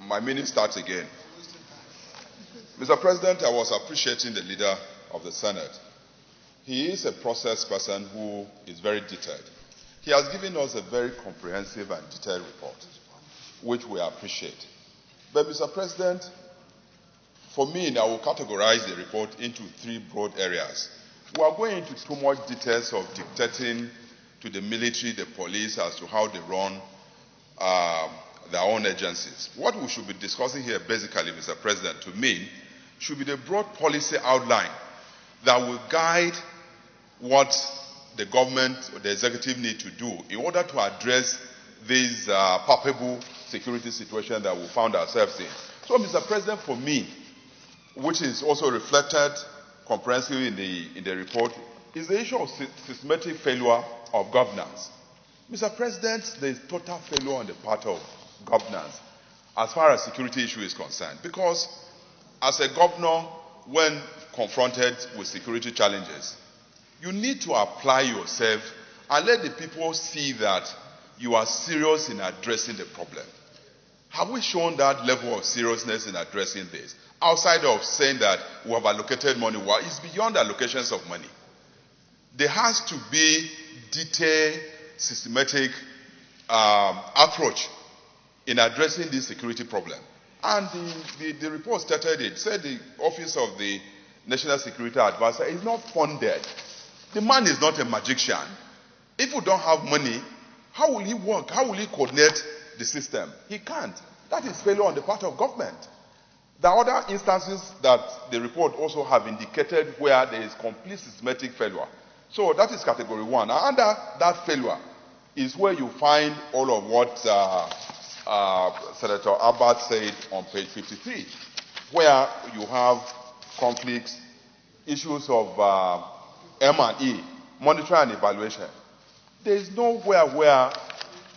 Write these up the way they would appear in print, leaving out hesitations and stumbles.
My meeting starts again. Mr. President, I was appreciating the leader of the Senate. He is a process person who is very detailed. He has given us a very comprehensive and detailed report, which we appreciate. But Mr. President, for me, I will categorize the report into three broad areas. We are going into too much details of dictating to the military, the police, as to how they run their own agencies. What we should be discussing here, basically, Mr. President, to me, should be the broad policy outline that will guide what the government or the executive need to do in order to address this palpable security situation that we found ourselves in. So, Mr. President, for me, which is also reflected comprehensively in the report, is the issue of systematic failure of governance. Mr. President, there is total failure on the part of governance as far as security issue is concerned. Because as a governor, when confronted with security challenges, you need to apply yourself and let the people see that you are serious in addressing the problem. Have we shown that level of seriousness in addressing this? Outside of saying that we have allocated money, well, it's beyond allocations of money. There has to be detailed, systematic approach in addressing this security problem. And the report stated it, said the Office of the National Security Advisor is not funded. The man is not a magician. If we don't have money, how will he work? How will he coordinate the system? He can't. That is failure on the part of government. There are other instances that the report also have indicated where there is complete systematic failure. So that is category one. And under that failure is where you find all of what Senator Abbott said on page 53, where you have conflicts, issues of M&E, monitoring and evaluation. There is nowhere where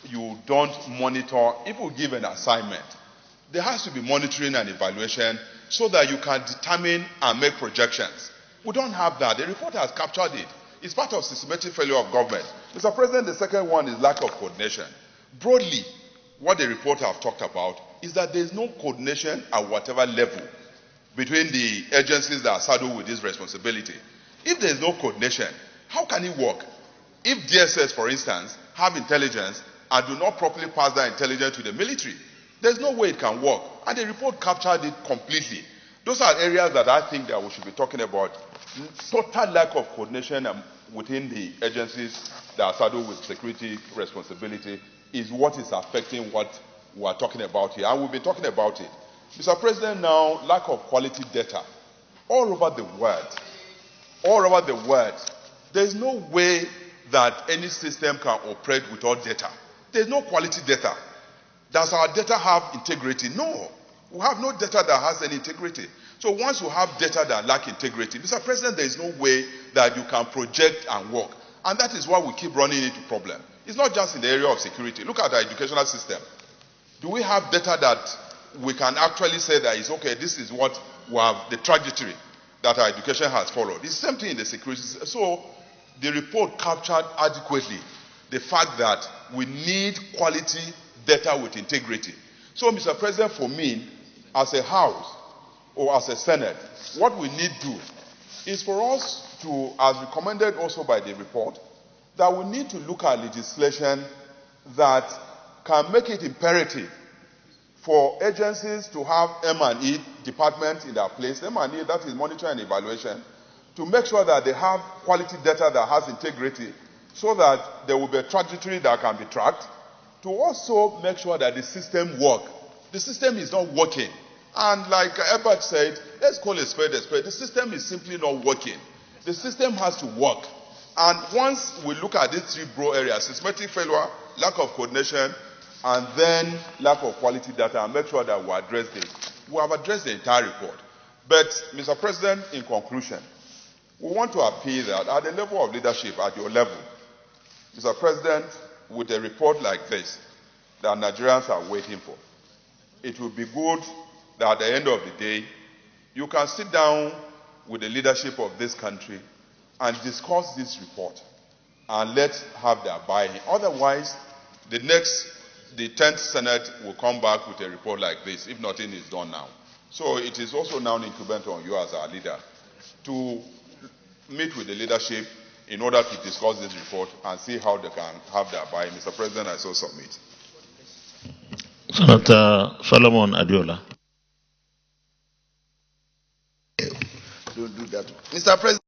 you don't monitor. If you give an assignment, there has to be monitoring and evaluation so that you can determine and make projections. We don't have that. The report has captured it. It's part of systematic failure of government. Mr. President, the second one is lack of coordination. Broadly, what the report has talked about is that there is no coordination at whatever level between the agencies that are saddled with this responsibility. If there is no coordination, how can it work? If DSS, for instance, have intelligence and do not properly pass that intelligence to the military, there's no way it can work. And the report captured it completely. Those are areas that I think that we should be talking about. Total lack of coordination within the agencies that are saddled with security responsibility is what is affecting what we are talking about here. And we've been talking about it. Mr. President, now, lack of quality data. All over the world, there's no way that any system can operate without data. There's no quality data. Does our data have integrity? No. We have no data that has any integrity. So once you have data that lack integrity, Mr. President, there is no way that you can project and work. And that is why we keep running into problems. It's not just in the area of security. Look at our educational system. Do we have data that we can actually say that is okay, this is what we have, the trajectory that our education has followed? It's the same thing in the security system. So the report captured adequately the fact that we need quality data with integrity. So, Mr. President, for me, as a House or as a Senate, what we need to do is for us to, as recommended also by the report, that we need to look at legislation that can make it imperative for agencies to have M&E departments in their place. M&E, that is monitoring and evaluation, to make sure that they have quality data that has integrity so that there will be a trajectory that can be tracked, to also make sure that the system works. The system is not working. And like Ebert said, let's call a spade a spade. The system is simply not working. The system has to work. And once we look at these three broad areas, systematic failure, lack of coordination, and then lack of quality data, and make sure that we address this, we have addressed the entire report. But, Mr. President, in conclusion, we want to appeal that at the level of leadership, at your level, Mr. President, with a report like this that Nigerians are waiting for, it would be good that at the end of the day, you can sit down with the leadership of this country and discuss this report and let's have their buy-in. Otherwise, the next the 10th Senate will come back with a report like this, if nothing is done now. So it is also now incumbent on you as our leader to meet with the leadership in order to discuss this report and see how they can have their buy. Mr. President, I so submit. Senator Solomon Adiola. Don't do that. Mr. President.